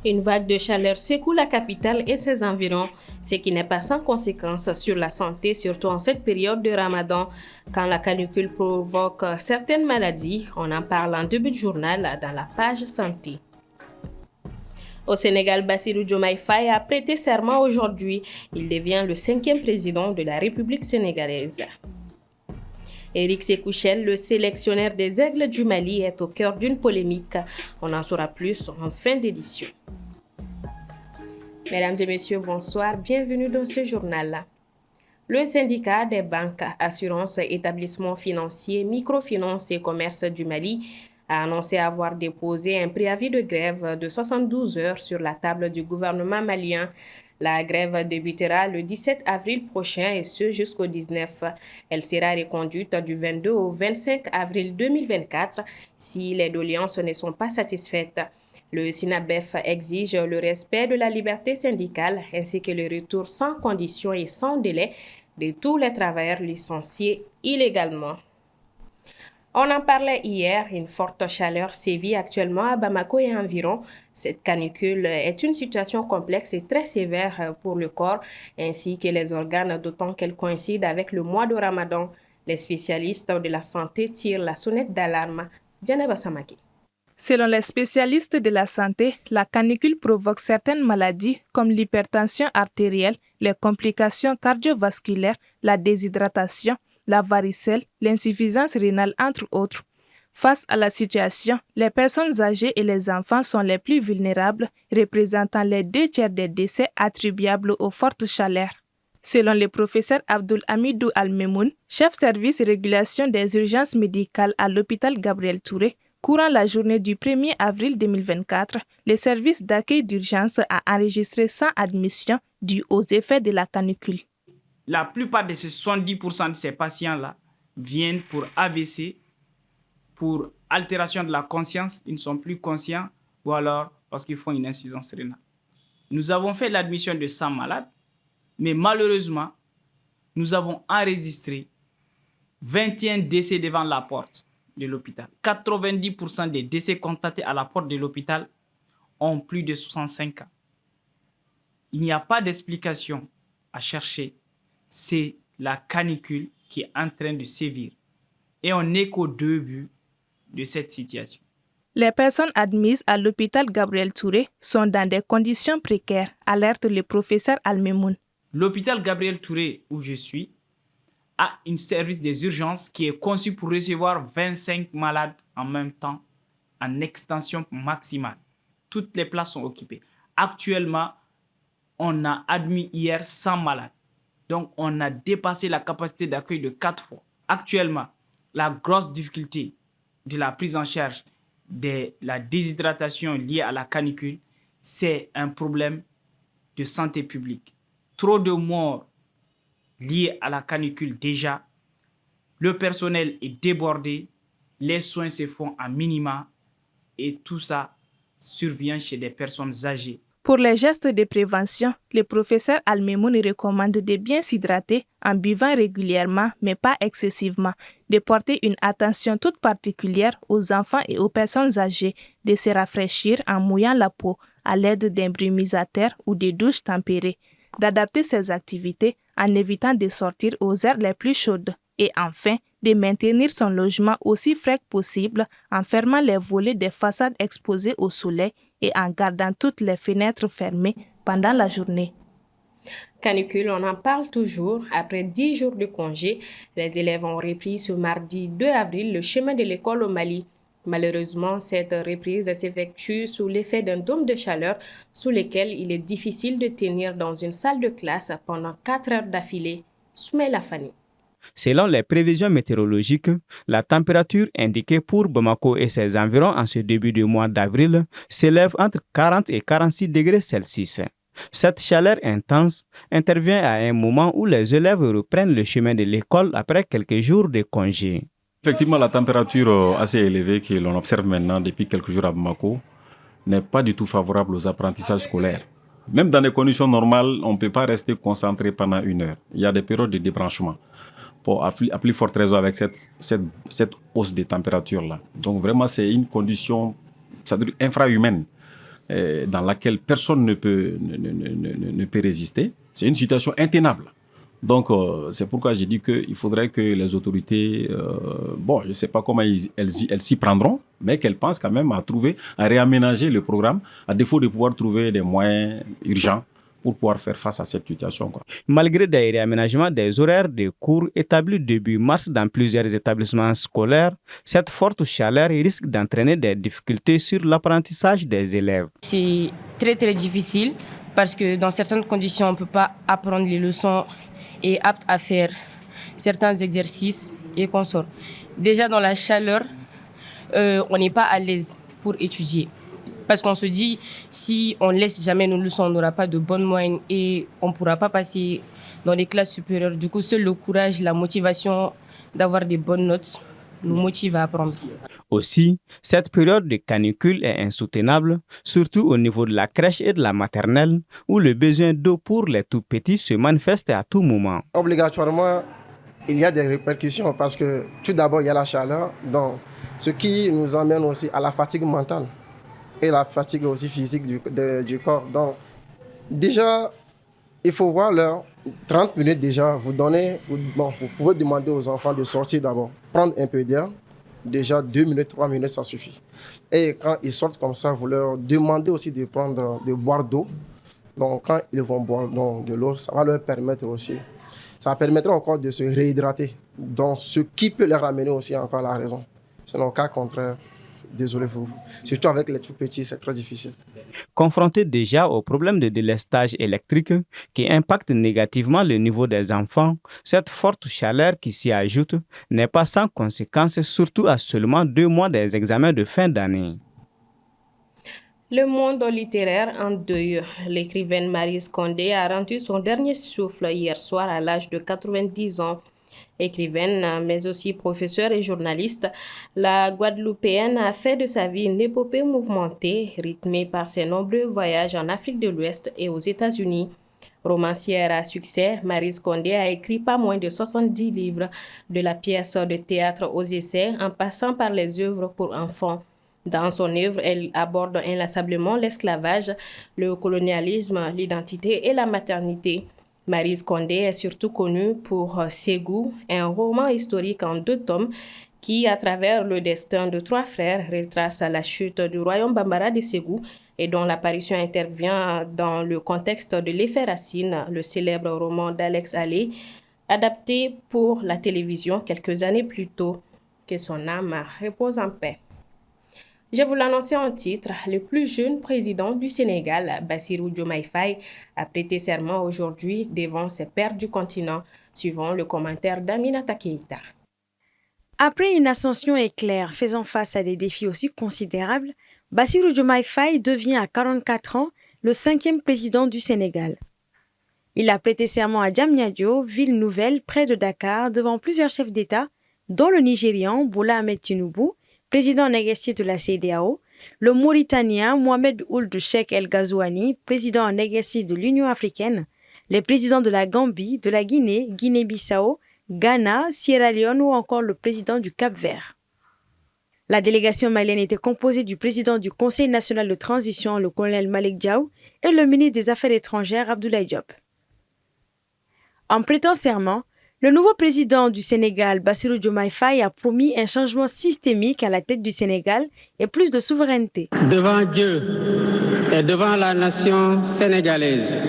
Une vague de chaleur secoue la capitale et ses environs, ce qui n'est pas sans conséquence sur la santé, surtout en cette période de Ramadan, quand la canicule provoque certaines maladies. On en parle en début de journal dans la page santé. Au Sénégal, Bassirou Diomaye Faye a prêté serment aujourd'hui. Il devient le 5e président de la République sénégalaise. Éric Sékou Chel, le sélectionneur des Aigles du Mali, est au cœur d'une polémique. On en saura plus en fin d'édition. Mesdames et messieurs, bonsoir. Bienvenue dans ce journal-là. Le syndicat des banques, assurances, établissements financiers, microfinance et commerce du Mali a annoncé avoir déposé un préavis de grève de 72 heures sur la table du gouvernement malien. La grève débutera le 17 avril prochain et ce jusqu'au 19. Elle sera reconduite du 22 au 25 avril 2024 si les doléances ne sont pas satisfaites. Le SINABEF exige le respect de la liberté syndicale ainsi que le retour sans condition et sans délai de tous les travailleurs licenciés illégalement. On en parlait hier, une forte chaleur sévit actuellement à Bamako et environ. Cette canicule est une situation complexe et très sévère pour le corps ainsi que les organes, d'autant qu'elle coïncide avec le mois de Ramadan. Les spécialistes de la santé tirent la sonnette d'alarme. Djaneba Samaki. Selon les spécialistes de la santé, la canicule provoque certaines maladies comme l'hypertension artérielle, les complications cardiovasculaires, la déshydratation, la varicelle, l'insuffisance rénale, entre autres. Face à la situation, les personnes âgées et les enfants sont les plus vulnérables, représentant les 2/3 des décès attribuables aux fortes chaleurs. Selon le professeur Abdul Hamidou Al-Memoun, chef service régulation des urgences médicales à l'hôpital Gabriel Touré, courant la journée du 1er avril 2024, le service d'accueil d'urgence a enregistré 100 admissions dues aux effets de la canicule. La plupart de ces 70% de ces patients-là viennent pour AVC, pour altération de la conscience, ils ne sont plus conscients, ou alors parce qu'ils font une insuffisance rénale. Nous avons fait l'admission de 100 malades, mais malheureusement, nous avons enregistré 21 décès devant la porte de l'hôpital. 90% des décès constatés à la porte de l'hôpital ont plus de 65 ans. Il n'y a pas d'explication à chercher. C'est la canicule qui est en train de sévir. Et on n'est qu'au début de cette situation. Les personnes admises à l'hôpital Gabriel Touré sont dans des conditions précaires, alerte le professeur Al-Memoun. L'hôpital Gabriel Touré, où je suis, a un service des urgences qui est conçu pour recevoir 25 malades en même temps, en extension maximale. Toutes les places sont occupées. Actuellement, on a admis hier 100 malades. Donc, on a dépassé la capacité d'accueil de 4 fois. Actuellement, la grosse difficulté de la prise en charge de la déshydratation liée à la canicule, c'est un problème de santé publique. Trop de morts liés à la canicule déjà, le personnel est débordé, les soins se font à minima et tout ça survient chez des personnes âgées. Pour les gestes de prévention, le professeur Al-Memoun recommande de bien s'hydrater en buvant régulièrement mais pas excessivement, de porter une attention toute particulière aux enfants et aux personnes âgées, de se rafraîchir en mouillant la peau à l'aide d'un brumisateur ou de douches tempérées, d'adapter ses activités en évitant de sortir aux heures les plus chaudes et enfin de maintenir son logement aussi frais que possible en fermant les volets des façades exposées au soleil et en gardant toutes les fenêtres fermées pendant la journée. Canicule, on en parle toujours. Après 10 jours de congé, les élèves ont repris ce mardi 2 avril le chemin de l'école au Mali. Malheureusement, cette reprise s'effectue sous l'effet d'un dôme de chaleur sous lequel il est difficile de tenir dans une salle de classe pendant 4 heures d'affilée. Soumaïla Fani. Selon les prévisions météorologiques, la température indiquée pour Bamako et ses environs en ce début du mois d'avril s'élève entre 40 et 46 degrés Celsius. Cette chaleur intense intervient à un moment où les élèves reprennent le chemin de l'école après quelques jours de congé. Effectivement, la température assez élevée que l'on observe maintenant depuis quelques jours à Bamako n'est pas du tout favorable aux apprentissages scolaires. Même dans des conditions normales, on ne peut pas rester concentré pendant 1 heure. Il y a des périodes de débranchement, à plus forte raison avec cette hausse des températures-là. Donc vraiment, c'est une condition infrahumaine dans laquelle personne ne peut résister. C'est une situation intenable. Donc, c'est pourquoi j'ai dit qu'il faudrait que les autorités, je ne sais pas comment elles s'y prendront, mais qu'elles pensent quand même à réaménager le programme, à défaut de pouvoir trouver des moyens urgents pour pouvoir faire face à cette situation, quoi. Malgré des réaménagements des horaires de cours établis début mars dans plusieurs établissements scolaires, cette forte chaleur risque d'entraîner des difficultés sur l'apprentissage des élèves. C'est très très difficile parce que dans certaines conditions, on ne peut pas apprendre les leçons et apte à faire certains exercices et consorts. Déjà dans la chaleur, on n'est pas à l'aise pour étudier. Parce qu'on se dit, si on laisse jamais nos leçons, on n'aura pas de bonnes moyennes et on ne pourra pas passer dans les classes supérieures. Du coup, seul le courage, la motivation d'avoir des bonnes notes nous motive à apprendre. Aussi, cette période de canicule est insoutenable, surtout au niveau de la crèche et de la maternelle, où le besoin d'eau pour les tout-petits se manifeste à tout moment. Obligatoirement, il y a des répercussions parce que tout d'abord, il y a la chaleur, donc, ce qui nous amène aussi à la fatigue mentale et la fatigue aussi physique du corps. Donc, déjà, il faut voir l'heure. 30 minutes déjà, vous pouvez demander aux enfants de sortir d'abord, prendre un peu d'air. Déjà 2 minutes, 3 minutes, ça suffit. Et quand ils sortent comme ça, vous leur demandez aussi de boire d'eau. Donc quand ils vont boire de l'eau, ça va leur permettre aussi. Ça permettra encore de se réhydrater. Donc ce qui peut leur amener aussi encore la raison. Sinon, au cas contraire, désolé pour vous. Surtout avec les tout petits, c'est très difficile. Confronté déjà au problème de délestage électrique qui impacte négativement le niveau des enfants, cette forte chaleur qui s'y ajoute n'est pas sans conséquences, surtout à seulement 2 mois des examens de fin d'année. Le monde littéraire en deuil. L'écrivaine Maryse Condé a rendu son dernier souffle hier soir à l'âge de 90 ans. Écrivaine, mais aussi professeure et journaliste, la Guadeloupéenne a fait de sa vie une épopée mouvementée, rythmée par ses nombreux voyages en Afrique de l'Ouest et aux États-Unis. Romancière à succès, Maryse Condé a écrit pas moins de 70 livres, de la pièce de théâtre aux essais, en passant par les œuvres pour enfants. Dans son œuvre, elle aborde inlassablement l'esclavage, le colonialisme, l'identité et la maternité. Maryse Condé est surtout connue pour Ségou, un roman historique en 2 tomes qui, à travers le destin de 3 frères, retrace la chute du royaume Bambara de Ségou et dont l'apparition intervient dans le contexte de L'Effet Racine, le célèbre roman d'Alex Haley, adapté pour la télévision quelques années plus tôt. Que son âme repose en paix. Je vous l'annonçais en titre, le plus jeune président du Sénégal, Bassirou Diomaye Faye, a prêté serment aujourd'hui devant ses pairs du continent, suivant le commentaire d'Aminata Keïta. Après une ascension éclair faisant face à des défis aussi considérables, Bassirou Diomaye Faye devient à 44 ans le 5e président du Sénégal. Il a prêté serment à Diamniadio, ville nouvelle près de Dakar, devant plusieurs chefs d'État, dont le Nigérian Bola Ahmed Tinubu, président en exercice de la CEDEAO, le Mauritanien Mohamed Ould Cheikh El Ghazouani, président en exercice de l'Union africaine, les présidents de la Gambie, de la Guinée, Guinée-Bissau, Ghana, Sierra Leone ou encore le président du Cap-Vert. La délégation malienne était composée du président du Conseil national de transition, le colonel Malick Diaw, et le ministre des Affaires étrangères, Abdoulaye Diop. En prêtant serment, le nouveau président du Sénégal, Bassirou Diomaye Faye, a promis un changement systémique à la tête du Sénégal et plus de souveraineté. Devant Dieu et devant la nation sénégalaise,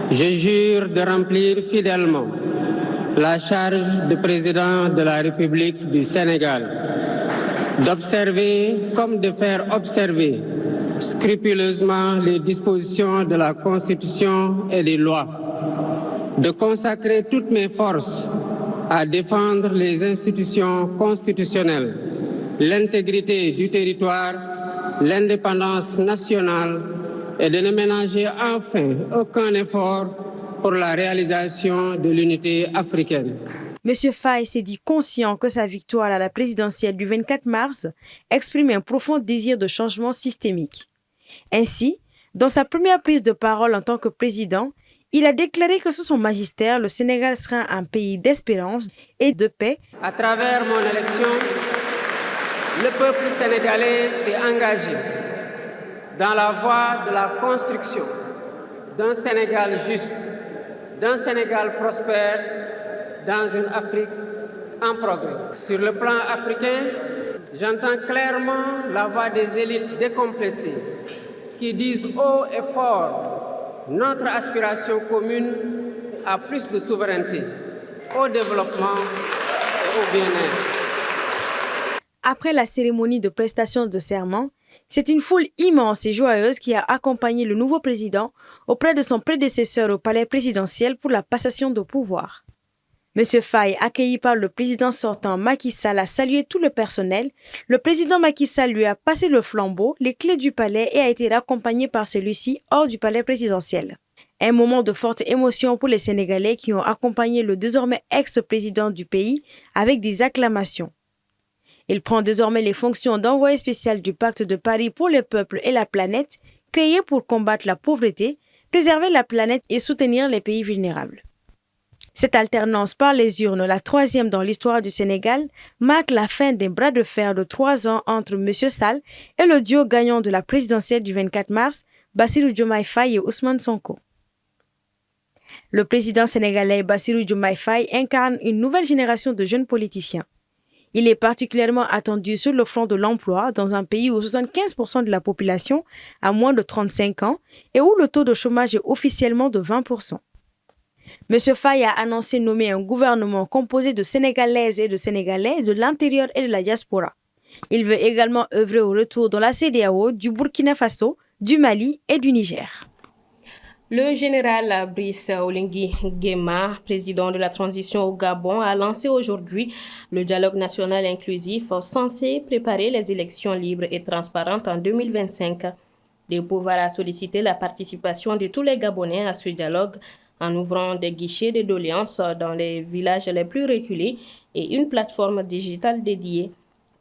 je jure de remplir fidèlement la charge de président de la République du Sénégal, d'observer comme de faire observer scrupuleusement les dispositions de la Constitution et des lois, de consacrer toutes mes forces à défendre les institutions constitutionnelles, l'intégrité du territoire, l'indépendance nationale et de ne ménager enfin aucun effort pour la réalisation de l'unité africaine. M. Faye s'est dit conscient que sa victoire à la présidentielle du 24 mars exprime un profond désir de changement systémique. Ainsi, dans sa première prise de parole en tant que président, il a déclaré que sous son magistère, le Sénégal sera un pays d'espérance et de paix. À travers mon élection, le peuple sénégalais s'est engagé dans la voie de la construction d'un Sénégal juste, d'un Sénégal prospère, dans une Afrique en progrès. Sur le plan africain, j'entends clairement la voix des élites décomplexées qui disent haut et fort notre aspiration commune à plus de souveraineté, au développement et au bien-être. Après la cérémonie de prestation de serment, c'est une foule immense et joyeuse qui a accompagné le nouveau président auprès de son prédécesseur au palais présidentiel pour la passation de pouvoir. M. Faye, accueilli par le président sortant Macky Sall, a salué tout le personnel. Le président Macky Sall lui a passé le flambeau, les clés du palais et a été raccompagné par celui-ci hors du palais présidentiel. Un moment de forte émotion pour les Sénégalais qui ont accompagné le désormais ex-président du pays avec des acclamations. Il prend désormais les fonctions d'envoyé spécial du Pacte de Paris pour le peuple et la planète, créé pour combattre la pauvreté, préserver la planète et soutenir les pays vulnérables. Cette alternance par les urnes, la troisième dans l'histoire du Sénégal, marque la fin des bras de fer de 3 ans entre M. Sall et le duo gagnant de la présidentielle du 24 mars, Bassirou Diomaye Faye et Ousmane Sonko. Le président sénégalais Bassirou Diomaye Faye incarne une nouvelle génération de jeunes politiciens. Il est particulièrement attendu sur le front de l'emploi dans un pays où 75% de la population a moins de 35 ans et où le taux de chômage est officiellement de 20%. M. Faye a annoncé nommer un gouvernement composé de Sénégalaises et de Sénégalais de l'intérieur et de la diaspora. Il veut également œuvrer au retour dans la CEDEAO du Burkina Faso, du Mali et du Niger. Le général Brice Oligui Nguema, président de la transition au Gabon, a lancé aujourd'hui le dialogue national inclusif censé préparer les élections libres et transparentes en 2025. Le pouvoir a sollicité la participation de tous les Gabonais à ce dialogue en ouvrant des guichets de doléances dans les villages les plus reculés et une plateforme digitale dédiée.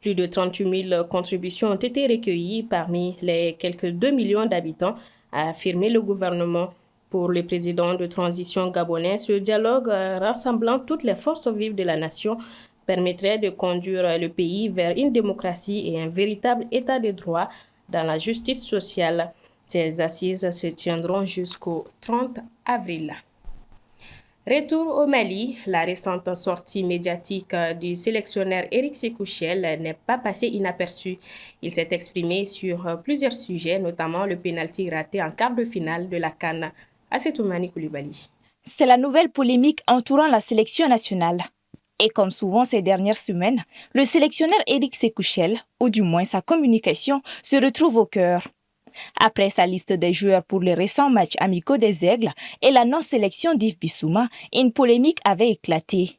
Plus de 38 000 contributions ont été recueillies parmi les quelques 2 millions d'habitants, a affirmé le gouvernement. Pour le président de transition gabonais, ce dialogue rassemblant toutes les forces vives de la nation permettrait de conduire le pays vers une démocratie et un véritable état de droit dans la justice sociale. Ces assises se tiendront jusqu'au 30 avril. Retour au Mali, la récente sortie médiatique du sélectionneur Éric Sékou-Chel n'est pas passée inaperçue. Il s'est exprimé sur plusieurs sujets, notamment le pénalty raté en quart de finale de la CAN. Assetoumani Koulibaly. C'est la nouvelle polémique entourant la sélection nationale. Et comme souvent ces dernières semaines, le sélectionneur Éric Sékou-Chel, ou du moins sa communication, se retrouve au cœur. Après sa liste des joueurs pour les récents matchs amicaux des Aigles et la non-sélection d'Yves Bissouma, une polémique avait éclaté.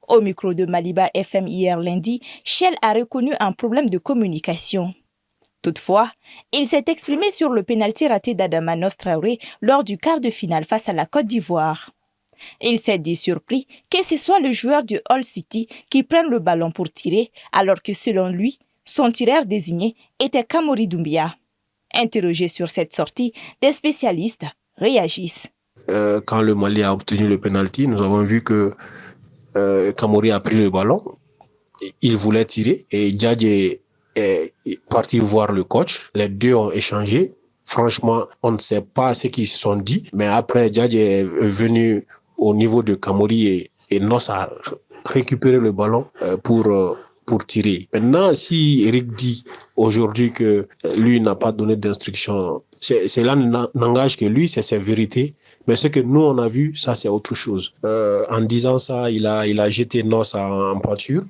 Au micro de Maliba FM hier lundi, Chel a reconnu un problème de communication. Toutefois, il s'est exprimé sur le pénalty raté d'Adamanos Traoré lors du quart de finale face à la Côte d'Ivoire. Il s'est dit surpris que ce soit le joueur du Hull City qui prenne le ballon pour tirer, alors que selon lui, son tireur désigné était Kamori Doumbia. Interrogé sur cette sortie, des spécialistes réagissent. Quand le Mali a obtenu le pénalty, nous avons vu que Kamori a pris le ballon, il voulait tirer et Djadje est parti voir le coach. Les deux ont échangé. Franchement, on ne sait pas ce qu'ils se sont dit, mais après Djadje est venu au niveau de Kamori et Nos a récupéré le ballon pour tirer. Maintenant, si Eric dit aujourd'hui que lui n'a pas donné d'instruction, cela n'engage que lui, c'est sa vérité. Mais ce que nous, on a vu, ça, c'est autre chose. En disant ça, il a jeté Nos en pâture.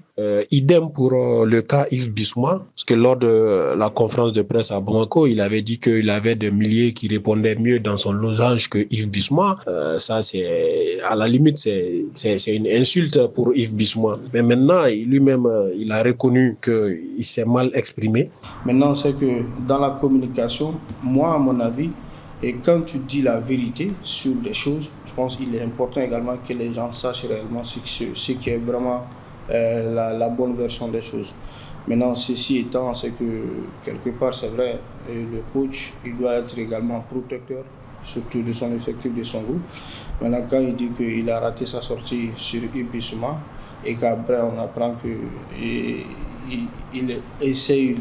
Idem pour le cas Yves Bissouma, parce que lors de la conférence de presse à Bamako, il avait dit qu'il avait des milliers qui répondaient mieux dans son losange que Yves Bissouma. Ça, c'est à la limite, c'est une insulte pour Yves Bissouma. Mais maintenant, lui-même, il a reconnu qu'il s'est mal exprimé. Maintenant, c'est que dans la communication, moi, à mon avis, et quand tu dis la vérité sur des choses, je pense qu'il est important également que les gens sachent réellement ce qui est vraiment la bonne version des choses. Maintenant, ceci étant, c'est que quelque part, c'est vrai, le coach, il doit être également protecteur, surtout de son effectif, de son groupe. Maintenant, quand il dit qu'il a raté sa sortie sur Ibissouma et qu'après on apprend qu'il essaye,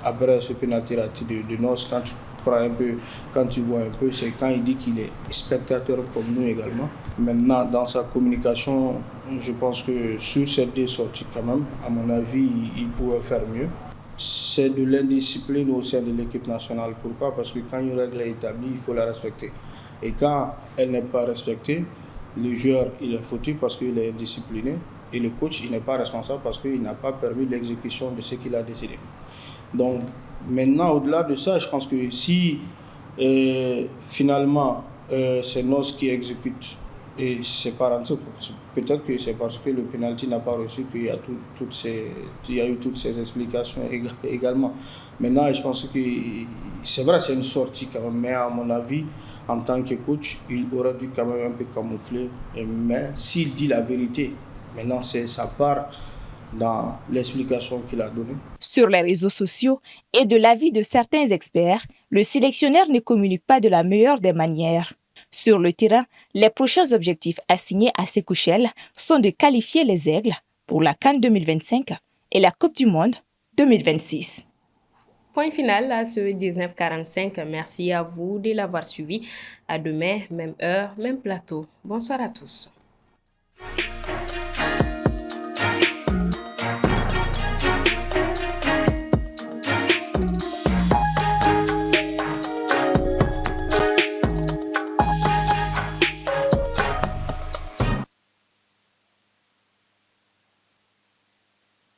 après ce penalty raté de Nos, quand tu prends un peu, quand tu vois un peu, c'est quand il dit qu'il est spectateur comme nous également. Maintenant, dans sa communication, je pense que sur ces deux sorties, quand même, à mon avis, il pouvait faire mieux. C'est de l'indiscipline au sein de l'équipe nationale. Pourquoi? Parce que quand une règle est établie, il faut la respecter. Et quand elle n'est pas respectée, le joueur il est foutu parce qu'il est indiscipliné et le coach il n'est pas responsable parce qu'il n'a pas permis l'exécution de ce qu'il a décidé. Donc maintenant, au-delà de ça, je pense que si finalement c'est Nos qui exécute et c'est pas rentré, peut-être que c'est parce que le penalty n'a pas reçu qu'il y a eu toutes ces explications également. Maintenant, je pense que c'est vrai, c'est une sortie quand même, mais à mon avis, en tant que coach, il aurait dû quand même un peu camoufler. Mais s'il dit la vérité, maintenant c'est sa part dans l'explication qu'il a donnée. Sur les réseaux sociaux et de l'avis de certains experts, le sélectionneur ne communique pas de la meilleure des manières. Sur le terrain, les prochains objectifs assignés à Sékou Chel sont de qualifier les Aigles pour la CAN 2025 et la Coupe du Monde 2026. Point final à ce 1945. Merci à vous de l'avoir suivi. À demain, même heure, même plateau. Bonsoir à tous.